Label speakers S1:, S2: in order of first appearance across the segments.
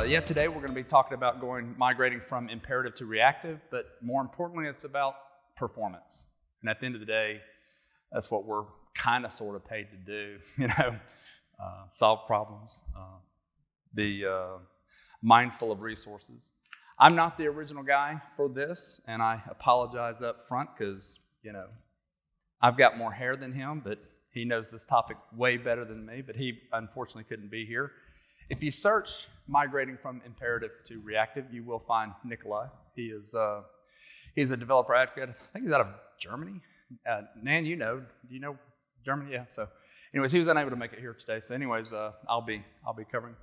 S1: Yeah, today we're going to be talking about migrating from imperative to reactive, but more importantly, it's about performance. And at the end of the day, that's what we're kind of sort of paid to do, solve problems, be mindful of resources. I'm not the original guy for this, and I apologize up front because, I've got more hair than him, but he knows this topic way better than me, but he unfortunately couldn't be here. If you search migrating from imperative to reactive, you will find Nikolai. He's a developer advocate. I think he's out of Germany. Nan, do you know Germany? Yeah. So, anyways, he was unable to make it here today. So, anyways, I'll be covering.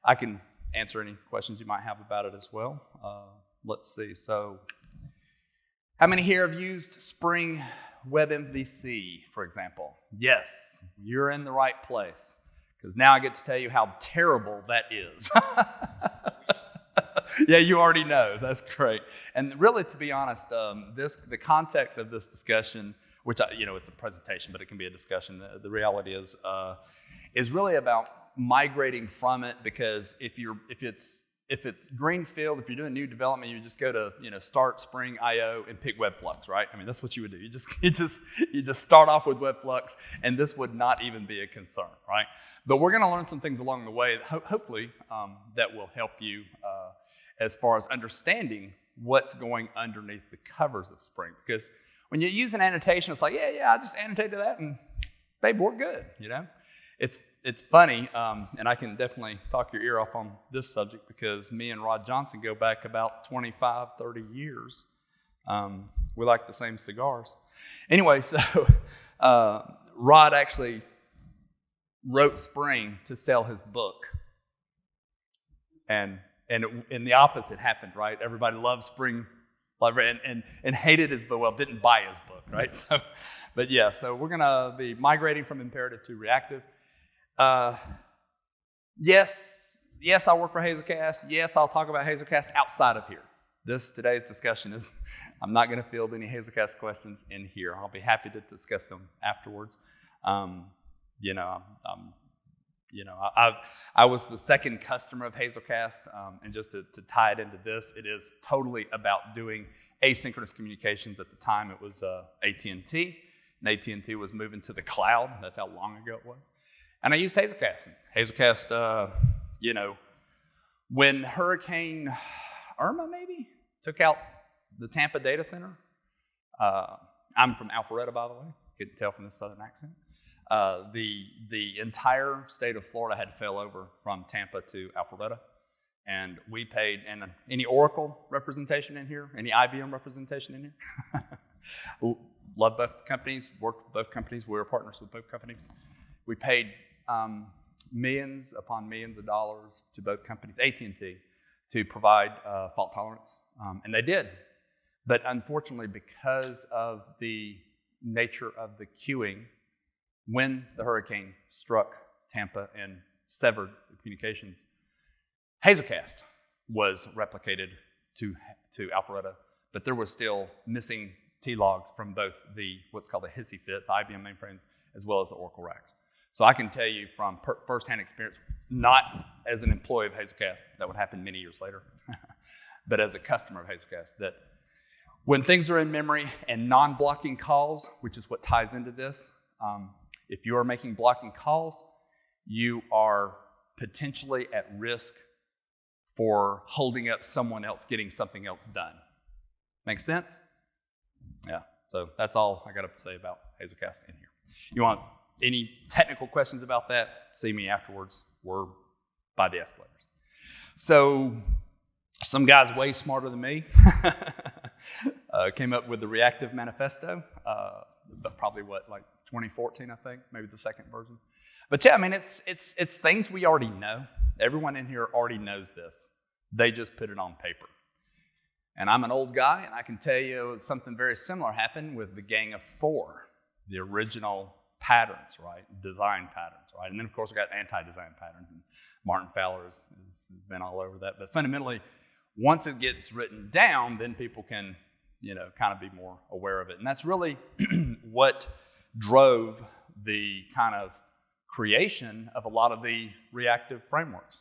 S1: I can answer any questions you might have about it as well. Let's see. So, how many here have used Spring Web MVC, for example? Yes, you're in the right place. Because now I get to tell you how terrible that is. Yeah, you already know. That's great. And really, to be honest, the context of this discussion, which it's a presentation, but it can be a discussion. The reality is really about migrating from it. Because if it's greenfield, if you're doing new development, you just go to start Spring IO and pick Web Flux, right? I mean, that's what you would do. You just start off with Web Flux, and this would not even be a concern, right? But we're going to learn some things along the way, hopefully, that will help you as far as understanding what's going underneath the covers of Spring. Because when you use an annotation, it's like, yeah, I just annotated that, and babe, we're good. It's funny, and I can definitely talk your ear off on this subject because me and Rod Johnson go back about 25, 30 years. We like the same cigars. Anyway, so Rod actually wrote Spring to sell his book. And the opposite happened, right? Everybody loved Spring and hated his book. Well, didn't buy his book, right? So we're going to be migrating from imperative to reactive. Yes, I'll work for Hazelcast. Yes, I'll talk about Hazelcast outside of here. Today's discussion is, I'm not going to field any Hazelcast questions in here. I'll be happy to discuss them afterwards. I was the second customer of Hazelcast, and just to tie it into this, it is totally about doing asynchronous communications. At the time, it was AT&T, and AT&T was moving to the cloud. That's how long ago it was. And I used Hazelcast. Hazelcast, when Hurricane Irma maybe took out the Tampa data center. I'm from Alpharetta, by the way. Couldn't tell from the southern accent. The entire state of Florida had to fail over from Tampa to Alpharetta. And we paid, and any Oracle representation in here? Any IBM representation in here? Love both companies, worked with both companies. We were partners with both companies. We paid millions upon millions of dollars to both companies, AT&T, to provide fault tolerance, and they did. But unfortunately, because of the nature of the queuing, when the hurricane struck Tampa and severed the communications, Hazelcast was replicated to Alpharetta, but there was still missing T-logs from both what's called the hissy fit, the IBM mainframes, as well as the Oracle racks. So I can tell you from firsthand experience, not as an employee of Hazelcast, that would happen many years later, but as a customer of Hazelcast, that when things are in memory and non-blocking calls, which is what ties into this, if you are making blocking calls, you are potentially at risk for holding up someone else getting something else done. Make sense? Yeah, so that's all I got to say about Hazelcast in here. You want any technical questions about that, see me afterwards. We're by the escalators. So some guys way smarter than me came up with the Reactive Manifesto, but probably 2014, I think, maybe the second version. But yeah, I mean, it's things we already know. Everyone in here already knows this. They just put it on paper. And I'm an old guy, and I can tell you something very similar happened with the Gang of Four, the original patterns, right? Design patterns, right? And then, of course, we got anti-design patterns, and Martin Fowler has been all over that. But fundamentally, once it gets written down, then people can, kind of be more aware of it. And that's really what drove the kind of creation of a lot of the reactive frameworks.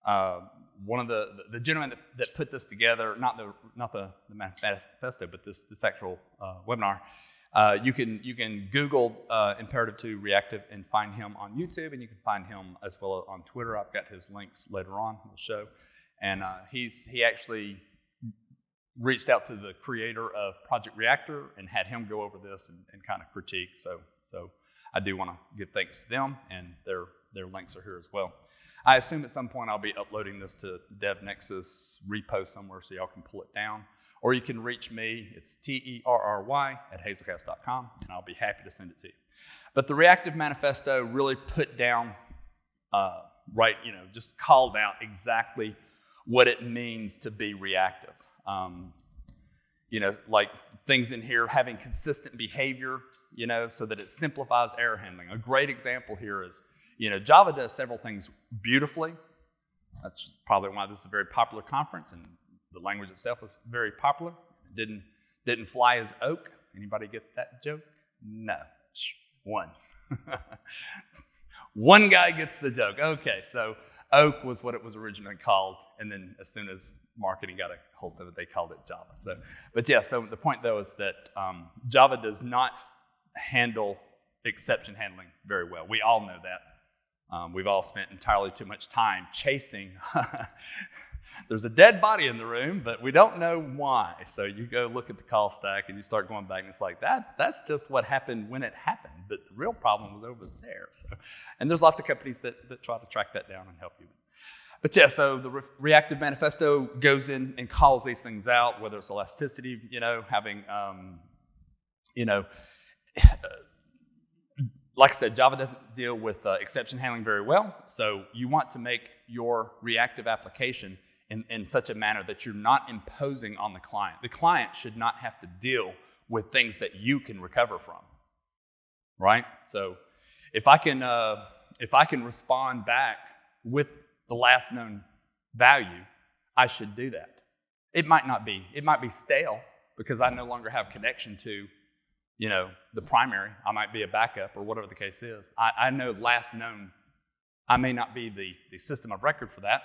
S1: One of the gentlemen that put this together, not the manifesto, but this actual webinar, you can Google Imperative to Reactive and find him on YouTube, and you can find him as well on Twitter. I've got his links later on. We'll show, and he actually reached out to the creator of Project Reactor and had him go over this and kind of critique. So I do want to give thanks to them, and their links are here as well. I assume at some point I'll be uploading this to Devnexus repo somewhere so y'all can pull it down. Or you can reach me. It's terry@hazelcast.com, and I'll be happy to send it to you. But the Reactive Manifesto really put down, just called out exactly what it means to be reactive. Like things in here, having consistent behavior, so that it simplifies error handling. A great example here is, Java does several things beautifully. That's probably why this is a very popular conference, and the language itself is very popular. It didn't fly as oak. Anybody get that joke? No. One. One guy gets the joke. Okay, so oak was what it was originally called, and then as soon as marketing got a hold of it, they called it Java. So the point though is that Java does not handle exception handling very well. We all know that. We've all spent entirely too much time chasing. There's a dead body in the room, but we don't know why. So you go look at the call stack and you start going back, and it's like, that's just what happened when it happened. But the real problem was over there. And there's lots of companies that try to track that down and help you. But yeah, so the Reactive Manifesto goes in and calls these things out, whether it's elasticity, having, like I said, Java doesn't deal with exception handling very well. So you want to make your reactive application in such a manner that you're not imposing on the client. The client should not have to deal with things that you can recover from, right? So if I can respond back with the last known value, I should do that. It might be stale because I no longer have connection to the primary. I might be a backup or whatever the case is. I know last known, I may not be the system of record for that,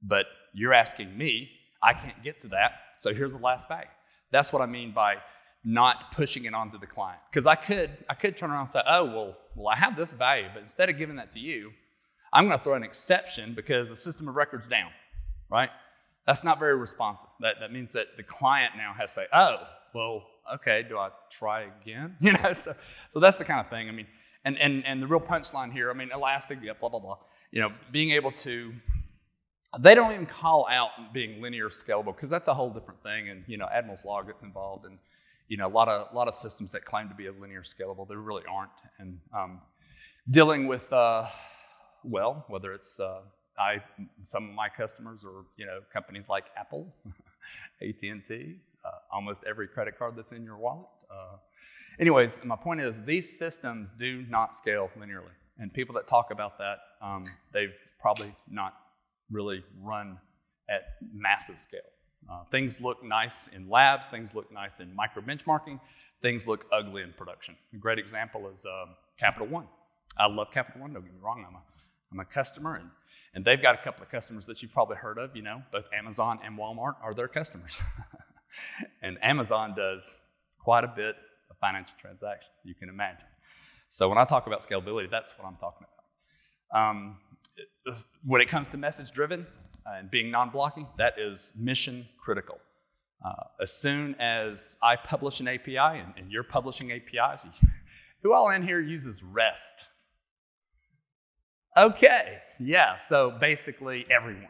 S1: but you're asking me, I can't get to that, so here's the last value. That's what I mean by not pushing it onto the client. Because I could turn around and say, oh, well, I have this value, but instead of giving that to you, I'm going to throw an exception because the system of record's down, right? That's not very responsive. That means that the client now has to say, oh, well, okay, do I try again? So that's the kind of thing. I mean, and the real punchline here, I mean, elastic, yeah, blah, blah, blah. Being able to, they don't even call out being linear scalable because that's a whole different thing. And, Admiral's Law gets involved and, a lot of systems that claim to be a linear scalable, they really aren't. And dealing with, whether it's some of my customers or, companies like Apple, AT&T, almost every credit card that's in your wallet. Anyways, my point is these systems do not scale linearly. And people that talk about that, they've probably not really run at massive scale. Things look nice in labs. Things look nice in micro benchmarking. Things look ugly in production. A great example is Capital One. I love Capital One, don't get me wrong. I'm a customer, and they've got a couple of customers that you've probably heard of. Both Amazon and Walmart are their customers. And Amazon does quite a bit of financial transactions, you can imagine. So when I talk about scalability, that's what I'm talking about. When it comes to message-driven and being non-blocking, that is mission critical. As soon as I publish an API and you're publishing APIs, who all in here uses REST? Okay, yeah, so basically everyone.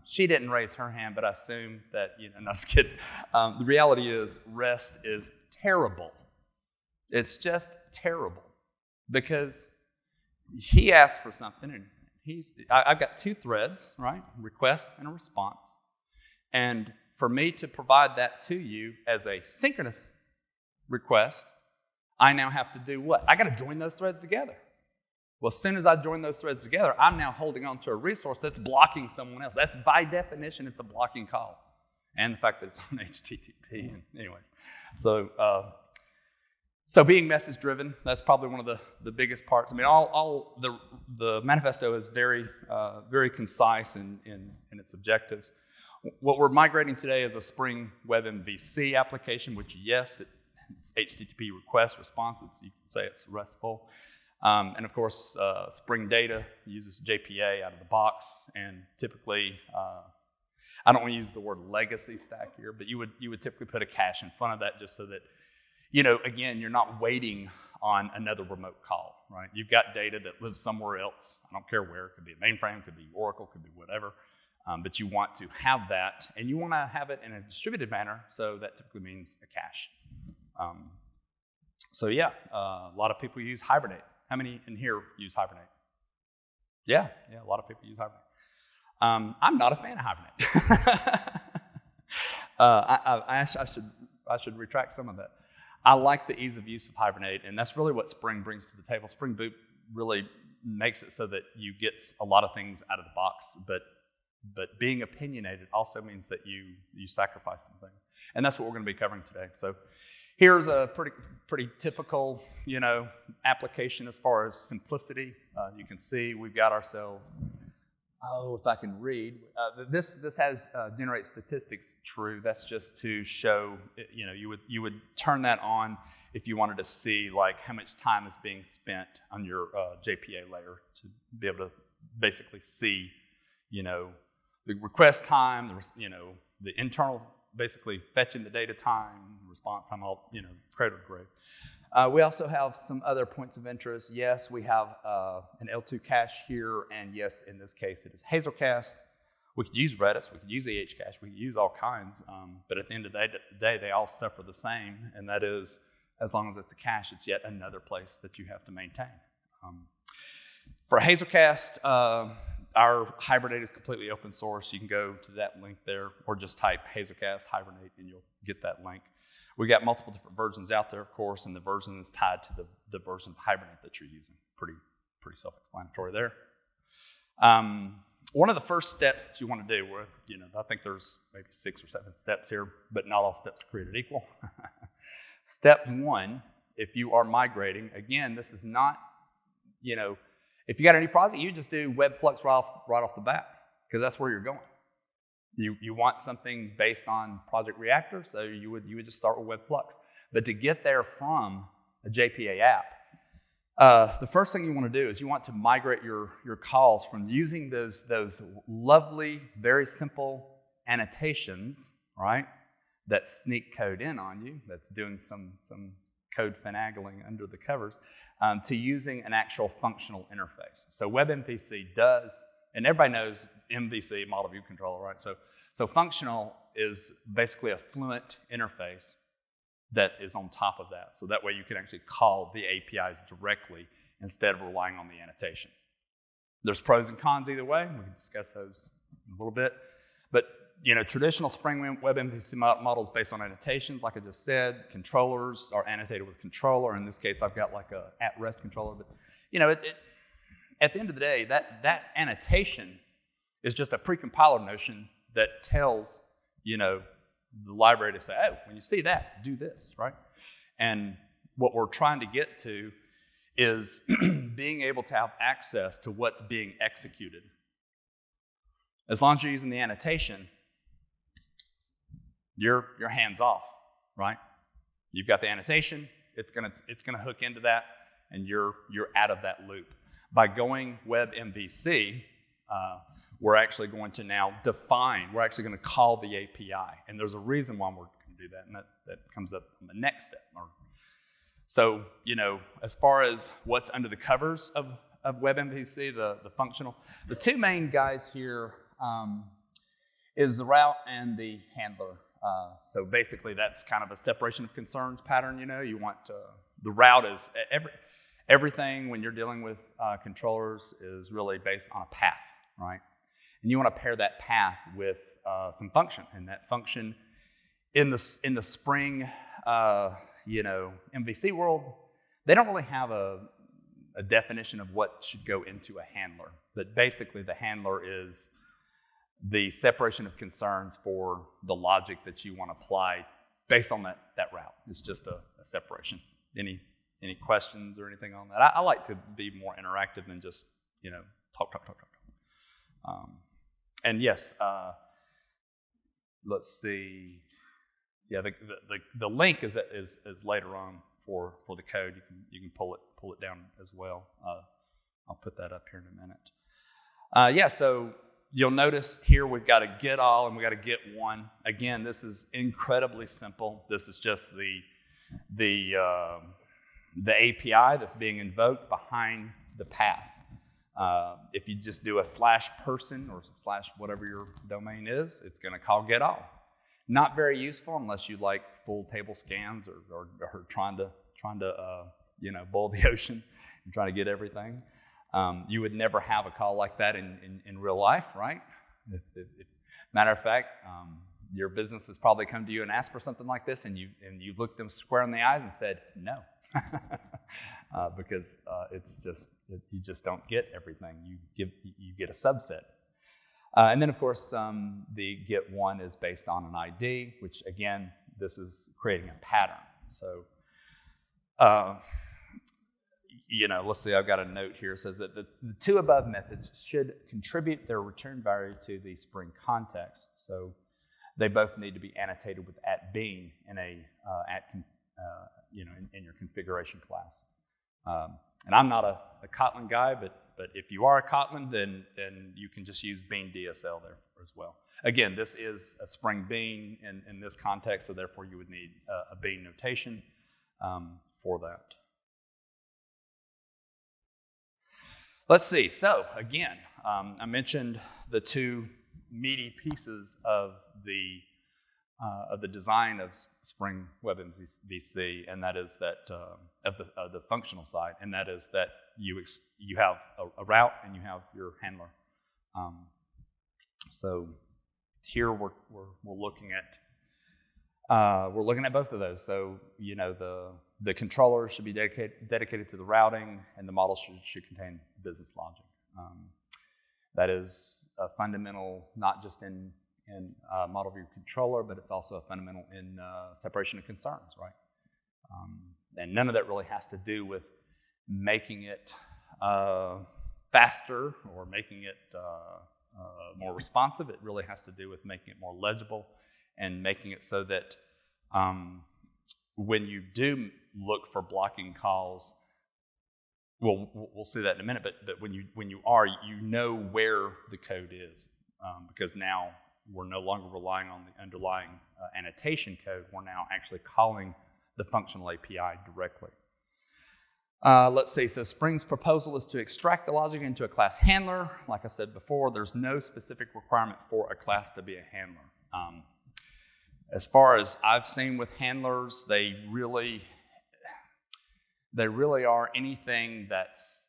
S1: She didn't raise her hand, but I assume that, no, just kidding. The reality is REST is terrible. It's just terrible because he asked for something, and I've got two threads, right? Request and a response. And for me to provide that to you as a synchronous request, I now have to do what? I got to join those threads together. Well, as soon as I join those threads together, I'm now holding on to a resource that's blocking someone else. That's by definition, it's a blocking call. And the fact that it's on HTTP. Anyways, so So being message driven, that's probably one of the biggest parts. I mean, all the manifesto is very concise in its objectives. What we're migrating today is a Spring Web MVC application, which yes, it's HTTP request response. You can say it's RESTful. And of course, Spring Data uses JPA out of the box, and typically, I don't want to use the word legacy stack here, but you would typically put a cache in front of that just so that, again, you're not waiting on another remote call, right? You've got data that lives somewhere else. I don't care where. It could be a mainframe, could be Oracle, could be whatever. But you want to have that, and you want to have it in a distributed manner, so that typically means a cache. So yeah, a lot of people use Hibernate. How many in here use Hibernate? Yeah, a lot of people use Hibernate. I'm not a fan of Hibernate. I should retract some of that. I like the ease of use of Hibernate, and that's really what Spring brings to the table. Spring Boot really makes it so that you get a lot of things out of the box, but being opinionated also means that you sacrifice some things, and that's what we're going to be covering today. So here's a pretty typical, application as far as simplicity. You can see we've got ourselves. Oh, if I can read, this has generate statistics true. That's just to show, you would turn that on if you wanted to see like how much time is being spent on your JPA layer to be able to basically see, the request time, the internal basically fetching the data time, response time, all, cradle to grave. We also have some other points of interest. Yes, we have an L2 cache here, and yes, in this case, it is Hazelcast. We could use Redis, we could use EH cache, we could use all kinds, but at the end of the day, they all suffer the same, and that is, as long as it's a cache, it's yet another place that you have to maintain. For Hazelcast, our Hibernate is completely open source. You can go to that link there, or just type Hazelcast Hibernate, and you'll get that link. We got multiple different versions out there, of course, and the version is tied to the version of Hibernate that you're using. Pretty self-explanatory there. One of the first steps that you want to do, I think there's maybe 6 or 7 steps here, but not all steps are created equal. Step 1, if you are migrating, again, this is not, if you got any project, you just do Web Flux right off the bat, because that's where you're going. You want something based on Project Reactor, so you would just start with Web Flux. But to get there from a JPA app, the first thing you want to do is you want to migrate your calls from using those lovely, very simple annotations, right, that sneak code in on you, that's doing some code finagling under the covers, to using an actual functional interface. So WebMVC does. And everybody knows MVC, Model View Controller, right? So functional is basically a fluent interface that is on top of that. So that way you can actually call the APIs directly instead of relying on the annotation. There's pros and cons either way. We can discuss those in a little bit. But traditional Spring Web MVC models based on annotations, like I just said. Controllers are annotated with controller. In this case, I've got like a at-rest controller. But at the end of the day, that annotation is just a precompiler notion that tells, the library to say, oh, when you see that, do this, right? And what we're trying to get to is being able to have access to what's being executed. As long as you're using the annotation, you're hands off, right? You've got the annotation, it's gonna hook into that, and you're out of that loop. By going Web MVC, we're actually going to now we're actually going to call the API. And there's a reason why we're going to do that, and that comes up on the next step. So, as far as what's under the covers of Web MVC, the functional, the two main guys here is the route and the handler. So basically that's kind of a separation of concerns pattern, you want the route is everything when you're dealing with controllers is really based on a path, right? And you want to pair that path with some function, and that function in the Spring, MVC world, they don't really have a definition of what should go into a handler. But basically, the handler is the separation of concerns for the logic that you want to apply based on that route. It's just a separation. any questions or anything on that? I like to be more interactive than just, talk. And yes, let's see. Yeah, the link is later on for the code. You can pull it down as well. I'll put that up here in a minute. So you'll notice here we've got a get all and we've got a get one. Again, this is incredibly simple. This is just the API that's being invoked behind the path. If you just do a /person or / whatever your domain is, it's going to call get all. Not very useful unless you like full table scans or trying to boil the ocean and trying to get everything. You would never have a call like that in real life, right? Matter of fact, your business has probably come to you and asked for something like this, and you looked them square in the eyes and said no, because you just don't get everything. You get a subset. And then, of course, the get one is based on an ID, which, again, this is creating a pattern. So, let's see, I've got a note here. It says that the two above methods should contribute their return value to the Spring context. So they both need to be annotated with @being in in your configuration class. And I'm not a Kotlin guy, but if you are a Kotlin, then you can just use bean DSL there as well. Again, this is a Spring bean in this context, so therefore you would need a bean notation for that. Let's see. So again, I mentioned the two meaty pieces of the design of Spring Web MVC, and that is that of the functional side, and that is that you have a route and you have your handler. So here we're looking at both of those. So the controller should be dedicated to the routing, and the model should contain business logic. That is a fundamental, not just in model view controller, but it's also a fundamental in separation of concerns, right? And none of that really has to do with making it faster or making it more responsive. It really has to do with making it more legible and making it so that when you do look for blocking calls, we'll see that in a minute, but when you know where the code is, because now we're no longer relying on the underlying annotation code. We're now actually calling the functional API directly. Let's see, so Spring's proposal is to extract the logic into a class handler. Like I said before, there's no specific requirement for a class to be a handler. As far as I've seen with handlers, they really are anything that's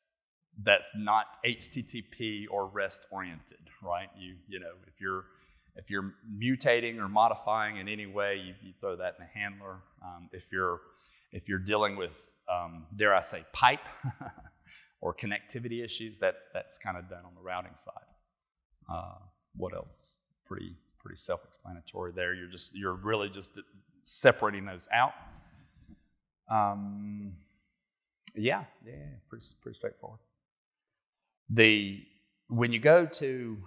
S1: not HTTP or REST oriented, right? If you're mutating or modifying in any way, you throw that in a handler. If you're dealing with dare I say pipe or connectivity issues, that's kind of done on the routing side. What else? Pretty self-explanatory there. You're really just separating those out. Yeah, pretty straightforward. When you go to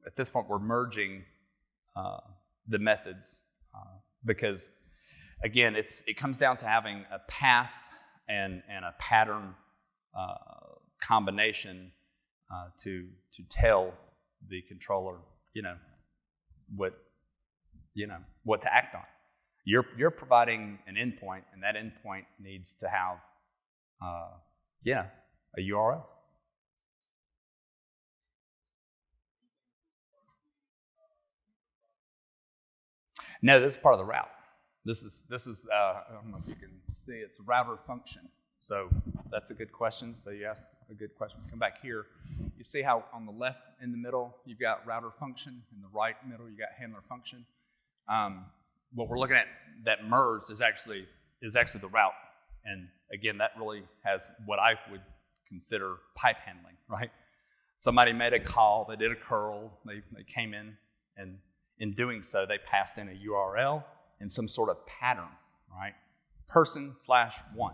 S1: at this point, we're merging the methods because again, it comes down to having a path and a pattern combination to tell the controller, what to act on. You're providing an endpoint, and that endpoint needs to have, a URL. No, this is part of the route. This is I don't know if you can see, it's a router function. So that's a good question. So you asked a good question. Come back here. You see how on the left in the middle, you've got router function. In the right middle, you got handler function. What we're looking at that merged is actually the route. And again, that really has what I would consider pipe handling, right? Somebody made a call, they did a curl, they came in and in doing so, they passed in a URL and some sort of pattern, right? Person/1.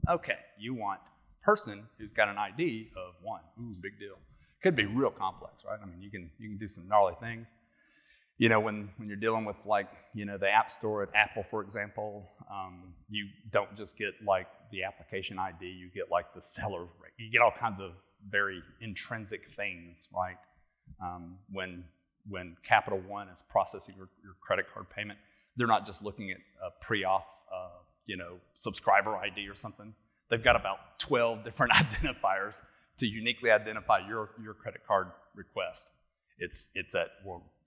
S1: Okay, you want person who's got an ID of 1. Ooh, big deal. Could be real complex, right? I mean, you can do some gnarly things. You know, when you're dealing with, like, you know, the App Store at Apple, for example, you don't just get like the application ID, you get like the seller, you get all kinds of very intrinsic things, right? When Capital One is processing your credit card payment, they're not just looking at a pre-auth, you know, subscriber ID or something. They've got about 12 different identifiers to uniquely identify your credit card request. It's at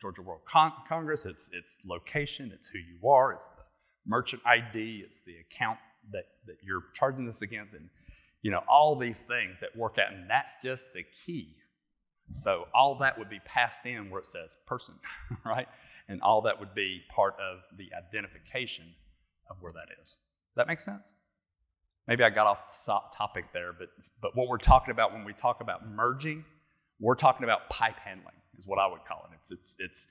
S1: Georgia World Congress, it's location, it's who you are, it's the merchant ID, it's the account that you're charging this against, and, you know, all these things that work out, and that's just the key. So all that would be passed in where it says person, right? And all that would be part of the identification of where that is. Does that make sense? Maybe I got off topic there, but what we're talking about when we talk about merging, we're talking about pipe handling, is what I would call it. It's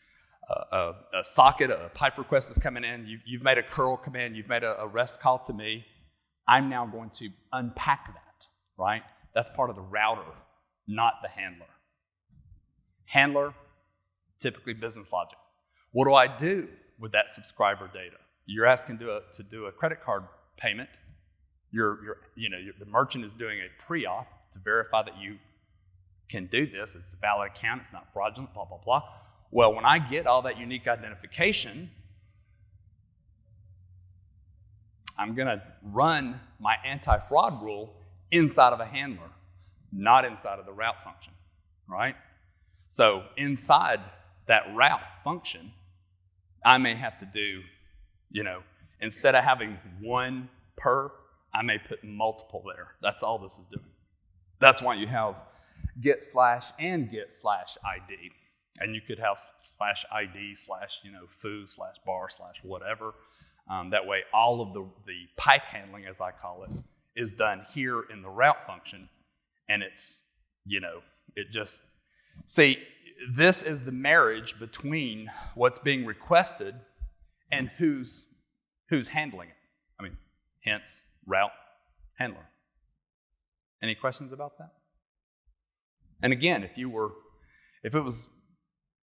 S1: a socket, a pipe request is coming in. You've made a curl command. You've made a REST call to me. I'm now going to unpack that, right? That's part of the router, not the handler. Handler, typically business logic. What do I do with that subscriber data? You're asking to do a credit card payment. The merchant is doing a pre-auth to verify that you can do this. It's a valid account. It's not fraudulent, blah, blah, blah. Well, when I get all that unique identification, I'm going to run my anti-fraud rule inside of a handler, not inside of the route function, right? So inside that route function, I may have to do, you know, instead of having one per, I may put multiple there. That's all this is doing. That's why you have get slash and get slash ID. And you could have slash ID slash, you know, foo slash bar slash whatever. That way all of the pipe handling, as I call it, is done here in the route function. And it's, you know, it just, see, this is the marriage between what's being requested and who's handling it. I mean, hence route handler. Any questions about that? And again, if it was,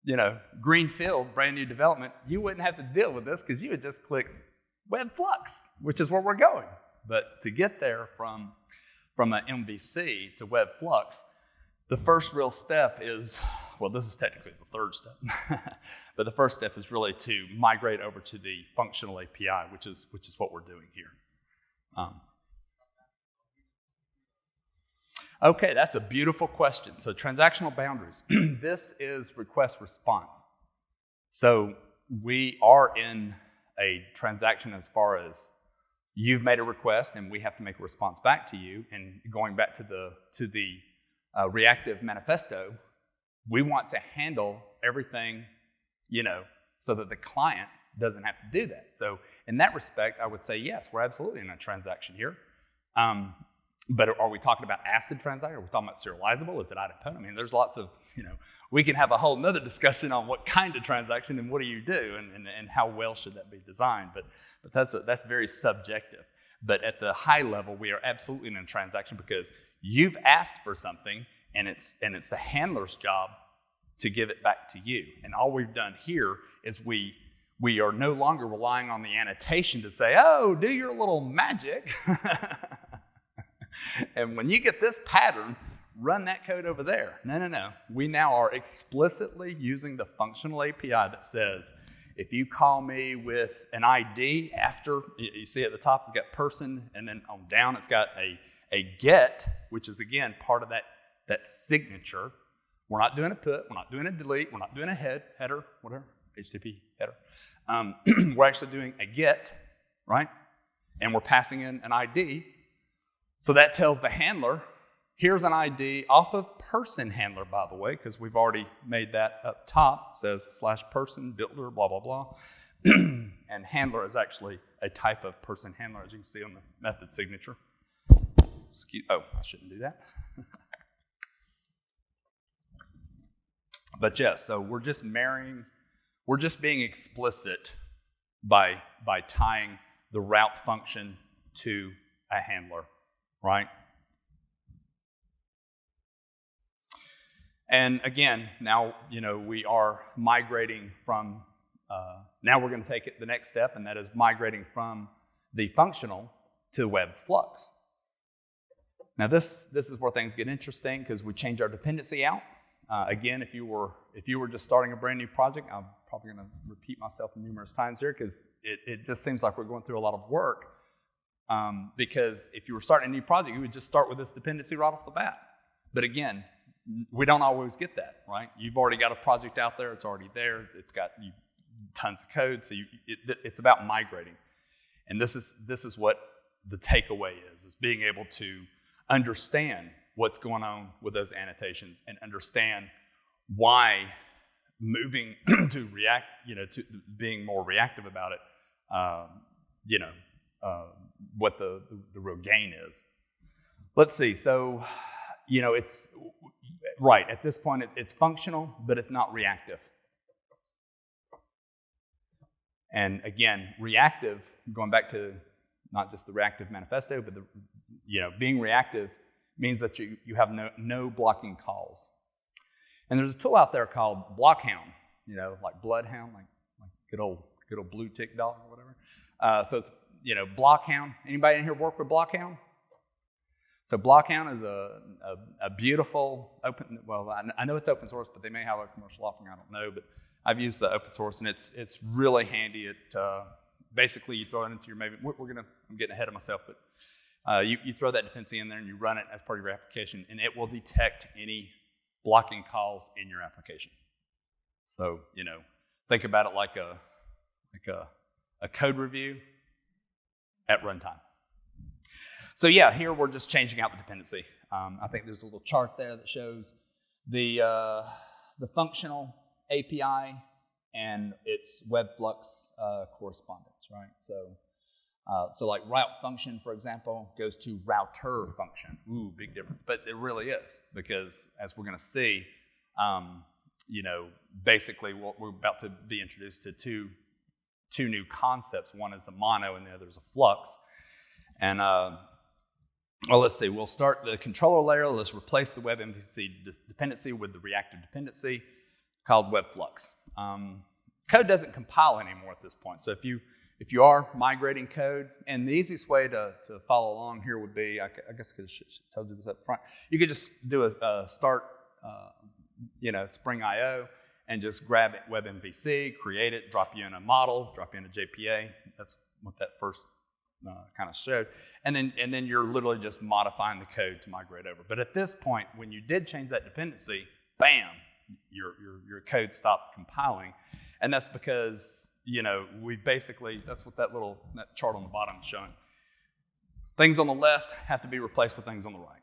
S1: you know, greenfield, brand new development, you wouldn't have to deal with this because you would just click Web Flux, which is where we're going. But to get there from an MVC to Web Flux, the first real step is, well, this is technically the third step, but the first step is really to migrate over to the functional API, which is what we're doing here. Okay, that's a beautiful question. So transactional boundaries. This is request response. So we are in a transaction as far as you've made a request and we have to make a response back to you. And going back to the Reactive Manifesto, we want to handle everything, you know, so that the client doesn't have to do that. So in that respect, I would say, yes, we're absolutely in a transaction here. But are we talking about ACID transaction? Are we talking about serializable? Is it idempotent? I mean, there's lots of, you know, we can have a whole nother discussion on what kind of transaction and what do you do and how well should that be designed. But that's very subjective. But at the high level, we are absolutely in a transaction because you've asked for something and it's the handler's job to give it back to you. And all we've done here is we are no longer relying on the annotation to say, oh, do your little magic. And when you get this pattern, run that code over there. No. We now are explicitly using the functional API that says, if you call me with an ID after, you see at the top, it's got person, and then on down, it's got a get, which is, again, part of that signature. We're not doing a put, we're not doing a delete, we're not doing a header, whatever, HTTP header. We're actually doing a get, right? And we're passing in an ID. So that tells the handler, here's an ID off of person handler, by the way, because we've already made that up top. It says /person, builder, blah, blah, blah. And handler is actually a type of person handler, as you can see on the method signature. Oh, I shouldn't do that. But yes, so we're just marrying We're just being explicit by tying the route function to a handler, right? And again, now, we are migrating from, now we're going to take it the next step, and that is migrating from the functional to Web Flux. Now this is where things get interesting because we change our dependency out. Again, if you were just starting a brand new project, I'm probably going to repeat myself numerous times here because it just seems like we're going through a lot of work. Because if you were starting a new project, you would just start with this dependency right off the bat. But again, we don't always get that, right? You've already got a project out there, it's already there, it's got tons of code, so it's about migrating. And this is what the takeaway is being able to understand what's going on with those annotations and understand why moving to React, to being more reactive about it, what the real gain is. Let's see, so, it's, right, at this point it's functional, but it's not reactive. And again, reactive, going back to not just the Reactive Manifesto, but being reactive means that you have no blocking calls. And there's a tool out there called Blockhound, like Bloodhound, like good old blue tick dog or whatever. So it's, Blockhound. Anybody in here work with Blockhound? So Blockhound is a beautiful open, well, I know it's open source, but they may have a commercial offering, I don't know, but I've used the open source, and it's really handy. It basically you throw it into your maybe I'm getting ahead of myself, but you throw that dependency in there and you run it as part of your application, and it will detect any blocking calls in your application. So think about it like a code review at runtime. So yeah, here we're just changing out the dependency. I think there's a little chart there that shows the functional API and its Web Flux correspondence, right? So like route function, for example, goes to router function. Ooh, big difference. But it really is, because as we're going to see, basically we're about to be introduced to two new concepts. One is a mono and the other is a flux. And well, let's see. We'll start the controller layer. Let's replace the Web MVC dependency with the reactive dependency called Web Flux. Code doesn't compile anymore at this point. So if you are migrating code, and the easiest way to follow along here would be, I guess I could have told you this up front, you could just do a start, Spring IO, and just grab it, Web MVC, create it, drop you in a model, drop you in a JPA. That's what that first kind of showed. And then you're literally just modifying the code to migrate over. But at this point, when you did change that dependency, bam, your code stopped compiling. And that's because, we basically, that's what that chart on the bottom is showing. Things on the left have to be replaced with things on the right.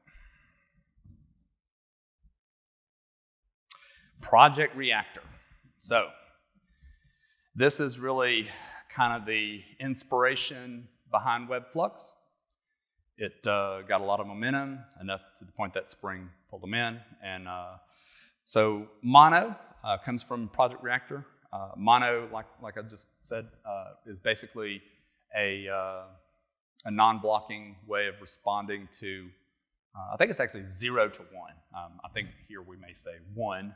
S1: Project Reactor. So this is really kind of the inspiration behind Web Flux. It got a lot of momentum, enough to the point that Spring pulled them in. And so Mono comes from Project Reactor. Mono, like I just said, is basically a non-blocking way of responding to, I think it's actually 0 to 1. I think here we may say 1,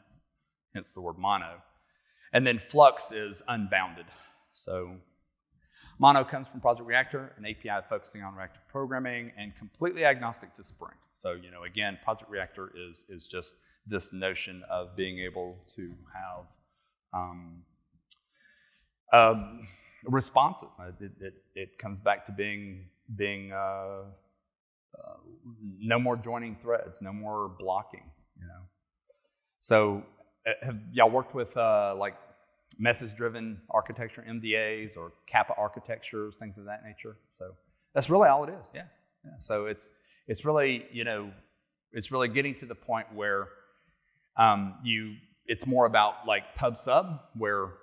S1: hence the word mono. And then Flux is unbounded. So Mono comes from Project Reactor, an API focusing on reactive programming and completely agnostic to Spring. So, again, Project Reactor is just this notion of being able to have responsive. It comes back to being no more joining threads, no more blocking. So have y'all worked with like message-driven architecture, MDAs, or Kappa architectures, things of that nature? So that's really all it is. Yeah. So it's really it's really getting to the point where it's more about like pub sub, where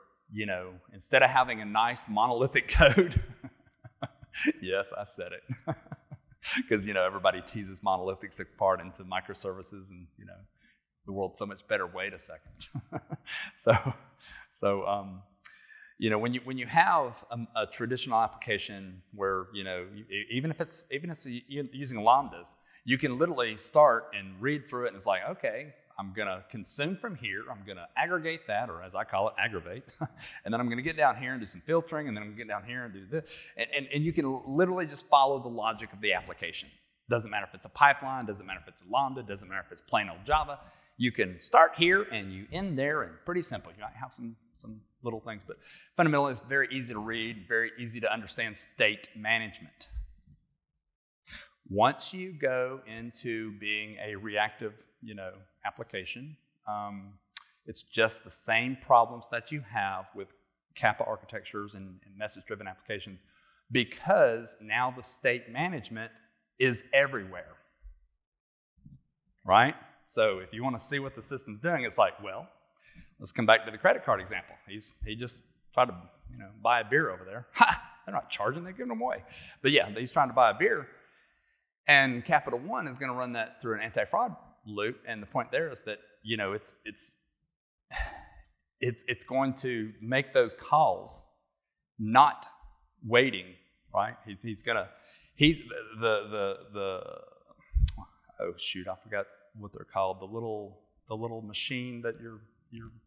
S1: instead of having a nice monolithic code, yes, I said it, because everybody teases monolithics apart into microservices, and the world's so much better. Wait a second. So when you have a traditional application where even if it's using lambdas, you can literally start and read through it, and it's like, okay, I'm gonna consume from here, I'm gonna aggregate that, or as I call it, aggravate, and then I'm gonna get down here and do some filtering, and then I'm gonna get down here and do this, and you can literally just follow the logic of the application. Doesn't matter if it's a pipeline, doesn't matter if it's a lambda, doesn't matter if it's plain old Java. You can start here and you end there, and pretty simple. You might have some little things, but fundamentally it's very easy to read, very easy to understand state management. Once you go into being a reactive, application, it's just the same problems that you have with Kappa architectures and message-driven applications, because now the state management is everywhere, right? So if you want to see what the system's doing, it's like, well, let's come back to the credit card example. He just tried to buy a beer over there. Ha! They're not charging, they're giving them away. But yeah, he's trying to buy a beer, and Capital One is going to run that through an anti-fraud loop. And the point there is that it's going to make those calls not waiting, right? Oh shoot, I forgot what they're called, the little machine that you're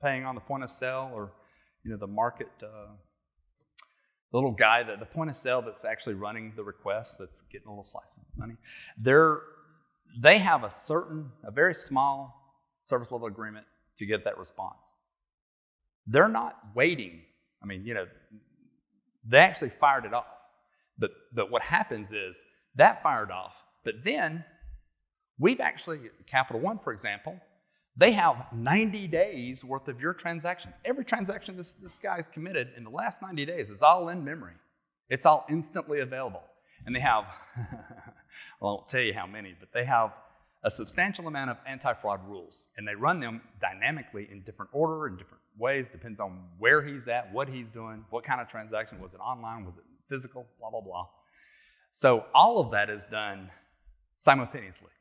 S1: paying on the point of sale, or the market, the little guy, the point of sale that's actually running the request, that's getting a little slice of money. They have a very small service level agreement to get that response. They're not waiting. I mean, they actually fired it off. But what happens is that fired off, but then we've actually, Capital One, for example, they have 90 days worth of your transactions. Every transaction this guy's committed in the last 90 days is all in memory. It's all instantly available. And they have, well, I won't tell you how many, but they have a substantial amount of anti-fraud rules. And they run them dynamically in different order, in different ways, depends on where he's at, what he's doing, what kind of transaction. Was it online? Was it physical? Blah, blah, blah. So all of that is done simultaneously.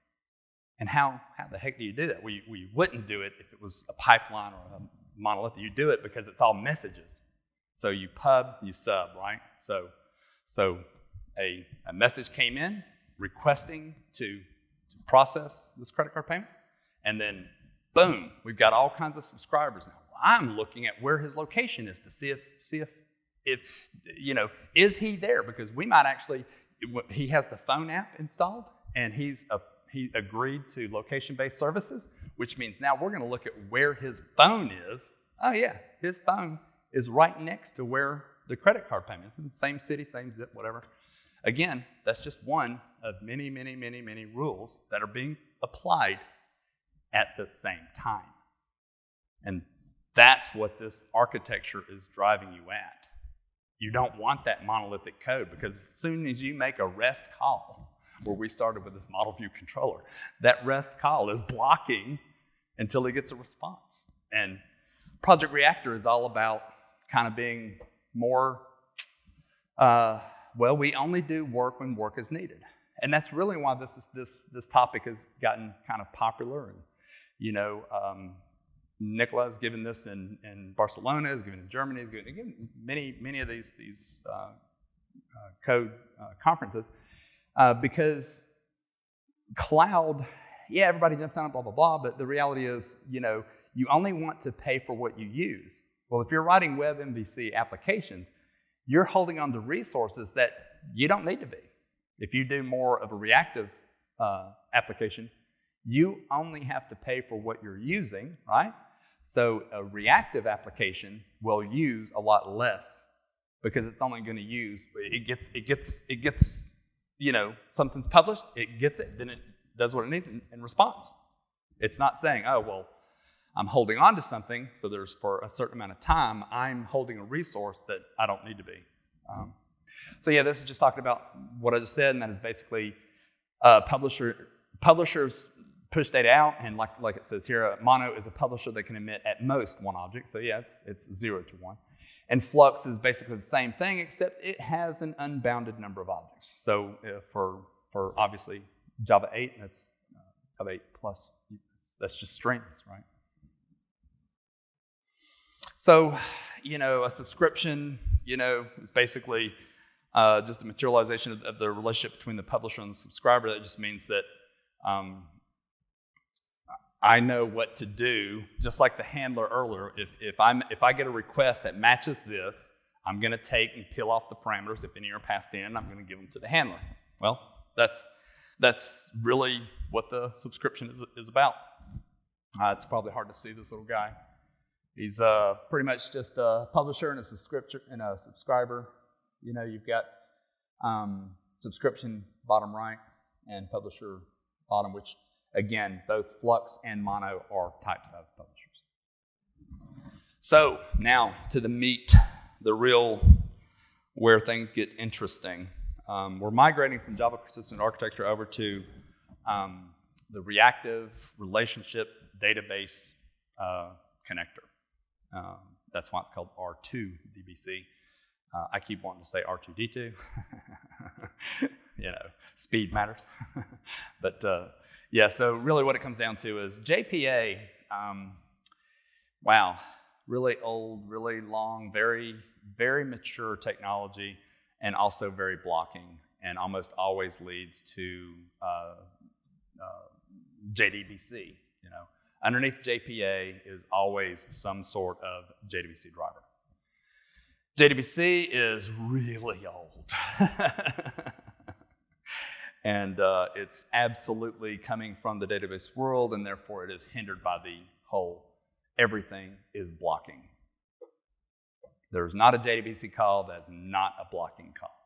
S1: And how the heck do you do that? We wouldn't do it if it was a pipeline or a monolith. You do it because it's all messages. So you pub, you sub, right? So a message came in requesting to process this credit card payment, and then boom, we've got all kinds of subscribers now. I'm looking at where his location is to see if is he there? Because we might actually, he has the phone app installed, and he agreed to location-based services, which means now we're going to look at where his phone is. Oh yeah, his phone is right next to where the credit card payment is, in the same city, same zip, whatever. Again, that's just one of many, many, many, many rules that are being applied at the same time. And that's what this architecture is driving you at. You don't want that monolithic code, because as soon as you make a REST call, where we started with this model view controller, that REST call is blocking until it gets a response. And Project Reactor is all about kind of being more, we only do work when work is needed. And that's really why this topic has gotten kind of popular. And Nicola has given this in Barcelona, has given it in Germany, has given many of these code conferences, because cloud, yeah, everybody jumped on it, blah, blah, blah, but the reality is, you only want to pay for what you use. Well, if you're writing web MVC applications, you're holding on to resources that you don't need to be. If you do more of a reactive application, you only have to pay for what you're using, right? So a reactive application will use a lot less, because it's only going to use, it gets, something's published, it gets it, then it does what it needs in response. It's not saying, oh, well, I'm holding on to something, so there's, for a certain amount of time, I'm holding a resource that I don't need to be. So yeah, this is just talking about what I just said, and that is basically publishers push data out, and like it says here, Mono is a publisher that can emit at most one object. So yeah, it's 0 to 1. And Flux is basically the same thing, except it has an unbounded number of objects. So for obviously Java 8, that's Java 8 plus, that's just strings, right? So, a subscription, is basically just a materialization of the relationship between the publisher and the subscriber. That just means that I know what to do, just like the handler earlier. If I get a request that matches this, I'm going to take and peel off the parameters. If any are passed in, I'm going to give them to the handler. Well, that's really what the subscription is about. It's probably hard to see this little guy. He's pretty much just a publisher and a subscriber. You've got subscription bottom right and publisher bottom, which again, both Flux and Mono are types of publishers. So now to the meat, the real where things get interesting. We're migrating from Java persistent architecture over to the reactive relationship database connector. That's why it's called R2DBC. I keep wanting to say R2D2. Speed matters. But yeah, so really what it comes down to is JPA, wow, really old, really long, very, very mature technology, and also very blocking, and almost always leads to JDBC. Underneath JPA is always some sort of JDBC driver. JDBC is really old. And it's absolutely coming from the database world, and therefore it is hindered by the whole everything is blocking. There's not a JDBC call that's not a blocking call.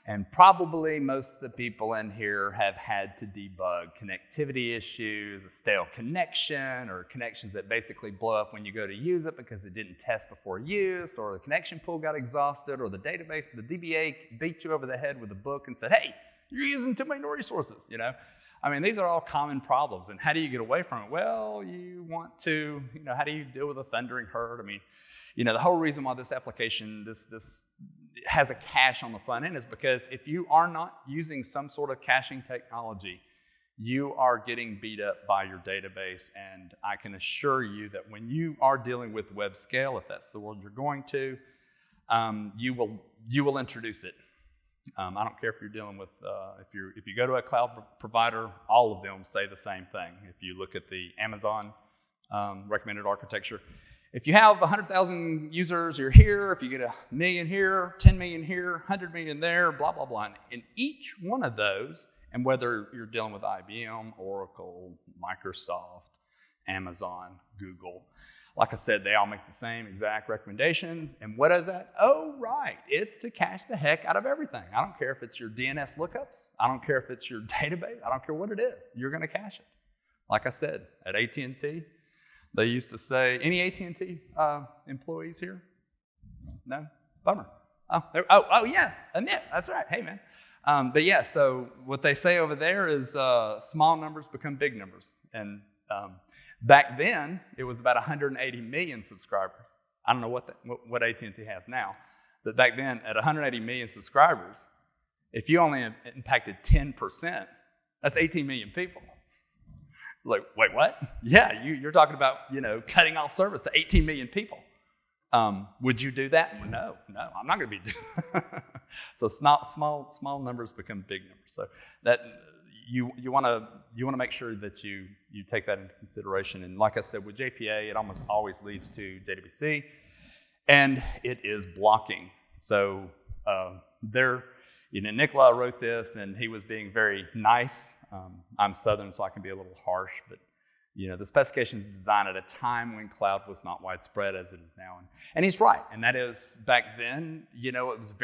S1: And probably most of the people in here have had to debug connectivity issues, a stale connection, or connections that basically blow up when you go to use it because it didn't test before use, or the connection pool got exhausted, or the database, the DBA beat you over the head with a book and said, hey, you're using too many resources, these are all common problems. And how do you get away from it? Well, you want to, how do you deal with a thundering herd? The whole reason why this application, this has a cache on the front end is because if you are not using some sort of caching technology, you are getting beat up by your database. And I can assure you that when you are dealing with web scale, if that's the world you're going to, you will introduce it. I don't care if you're dealing with, if you go to a cloud provider, all of them say the same thing. If you look at the Amazon recommended architecture, if you have 100,000 users, you're here. If you get 1 million here, 10 million here, 100 million there, blah, blah, blah. And in each one of those, and whether you're dealing with IBM, Oracle, Microsoft, Amazon, Google, like I said, they all make the same exact recommendations. And what is that? Oh, right. It's to cache the heck out of everything. I don't care if it's your DNS lookups. I don't care if it's your database. I don't care what it is. You're going to cache it. Like I said, at AT&T, they used to say, any AT&T employees here? No? Bummer. Oh yeah, Annette. That's right. Hey, man. But yeah, so what they say over there is small numbers become big numbers. And back then, it was about 180 million subscribers. I don't know what AT&T has now, but back then, at 180 million subscribers, if you only impacted 10%, that's 18 million people. Like, wait, what? Yeah, you're talking about, cutting off service to 18 million people. Would you do that? No, I'm not going to be doing that. So small numbers become big numbers. So that you want to make sure that you take that into consideration. And like I said, with JPA, it almost always leads to JDBC, and it is blocking. So Nicola wrote this, and he was being very nice. I'm Southern, so I can be a little harsh, but the specification is designed at a time when cloud was not widespread as it is now. And he's right, and that is back then, it was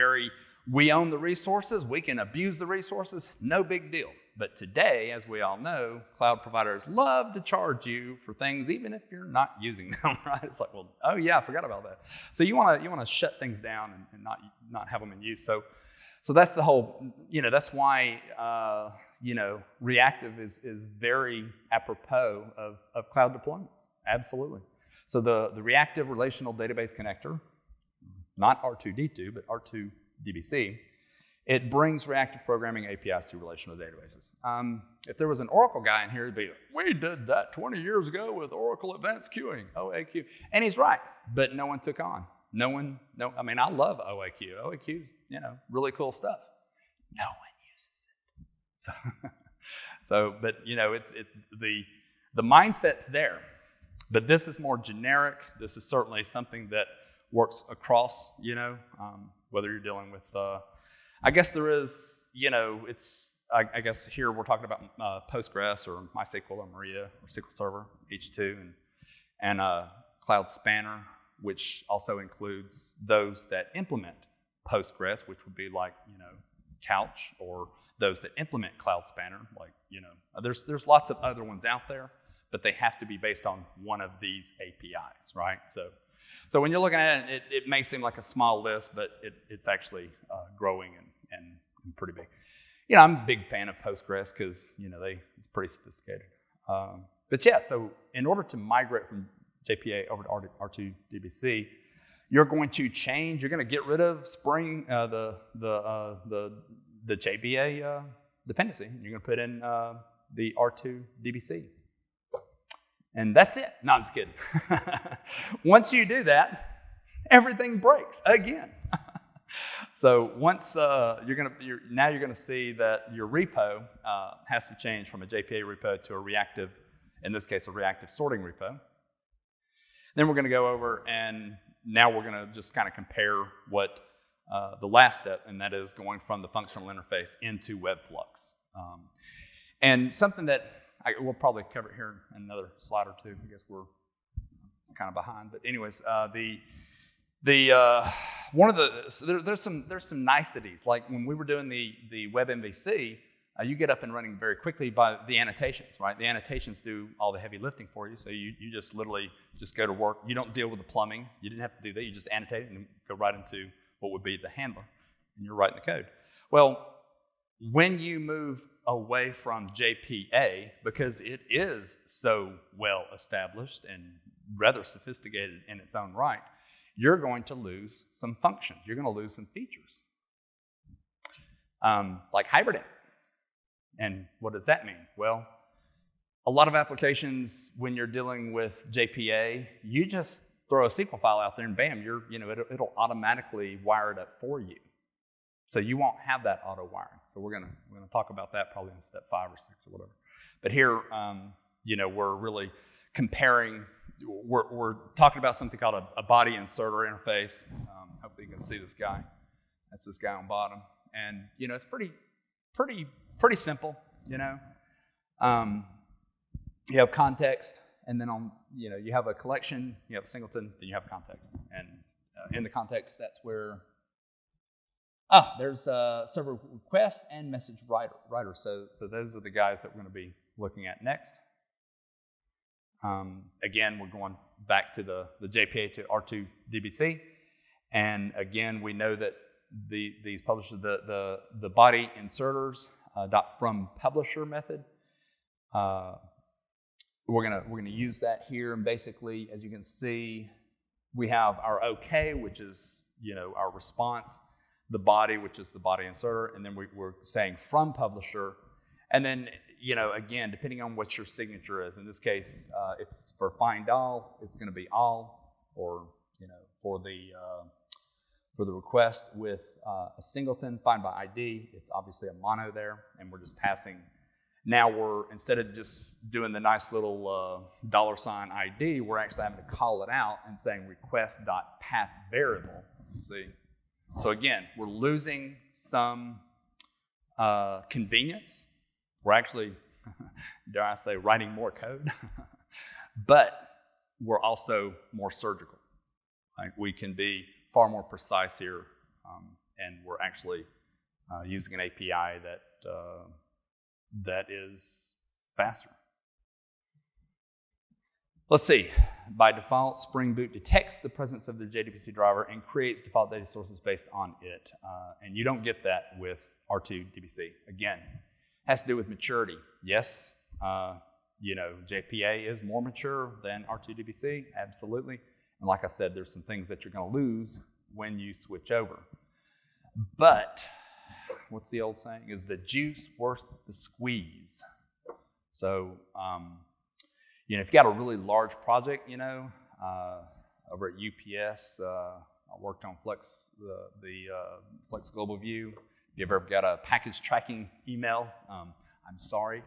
S1: we own the resources, we can abuse the resources, no big deal. But today, as we all know, cloud providers love to charge you for things even if you're not using them, right? It's like, well, oh yeah, I forgot about that. So you want to shut things down and not have them in use. So that's the whole, that's why, reactive is very apropos of cloud deployments. Absolutely. So the reactive relational database connector, not R2D2, but R2DBC, It brings reactive programming APIs to relational databases. If there was an Oracle guy in here, he'd be like, we did that 20 years ago with Oracle Advanced Queuing, OAQ. And he's right, but no one took on. I mean, I love OAQ. OAQ's, really cool stuff. No one uses it. But the mindset's there. But this is more generic. This is certainly something that works across, whether you're dealing with, I guess there is, I guess here we're talking about Postgres or MySQL or Maria or SQL Server, H2, and Cloud Spanner, which also includes those that implement Postgres, which would be like, Couch, or those that implement Cloud Spanner, like, there's lots of other ones out there, but they have to be based on one of these APIs, right? So when you're looking at it, it may seem like a small list, but it's actually growing and pretty big. I'm a big fan of Postgres because, it's pretty sophisticated. But yeah, so in order to migrate from JPA over to R2DBC, you're going to get rid of Spring, the JBA dependency. You're going to put in the R2DBC. And that's it. No, I'm just kidding. Once you do that, everything breaks again. So once you're gonna see that your repo has to change from a JPA repo to a reactive, in this case, a reactive sorting repo. Then we're going to go over, and now we're going to just kind of compare what the last step, and that is going from the functional interface into Web Flux. And something that we'll probably cover here in another slide or two. I guess we're kind of behind, but anyways, there's some niceties. Like when we were doing the Web MVC, you get up and running very quickly by the annotations, right? The annotations do all the heavy lifting for you, so you just literally just go to work. You don't deal with the plumbing. You didn't have to do that. You just annotate it and go right into what would be the handler, and you're writing the code. Well, when you move away from JPA, because it is so well established and rather sophisticated in its own right, you're going to lose some functions. You're going to lose some features, like hibernate. And what does that mean? Well, a lot of applications, when you're dealing with JPA, you just throw a SQL file out there and bam, it'll automatically wire it up for you. So you won't have that auto wiring. So we're gonna talk about that probably in step 5 or 6 or whatever. But here, we're really comparing. We're talking about something called a body inserter interface. Hopefully you can see this guy. That's this guy on bottom, and it's pretty simple. You have context, and then you have a collection. You have a singleton, then you have context, and in the context, that's where. There's server requests and message writer. So those are the guys that we're going to be looking at next. Again, we're going back to the JPA to R2DBC. And again, we know that these publishers, the body inserters, .from publisher method, we're gonna use that here. And basically, as you can see, we have our OK, which is our response. The body, which is the body inserter, and then we're saying from publisher, and then again, depending on what your signature is. In this case, it's for find all. It's going to be all, or for the request with a singleton find by ID. It's obviously a mono there, and we're just passing. Now instead of just doing the nice little $ID, we're actually having to call it out and saying request.path variable. See. So again, we're losing some convenience. We're actually, dare I say, writing more code, but we're also more surgical. Like we can be far more precise here, and we're actually using an API that is faster. Let's see. By default, Spring Boot detects the presence of the JDBC driver and creates default data sources based on it. And you don't get that with R2DBC. Again, it has to do with maturity. Yes, JPA is more mature than R2DBC, absolutely. And like I said, there's some things that you're going to lose when you switch over. But what's the old saying? Is the juice worth the squeeze? So, if you got a really large project, over at UPS, I worked on Flex, the Flex Global View. If you've ever got a package tracking email, I'm sorry.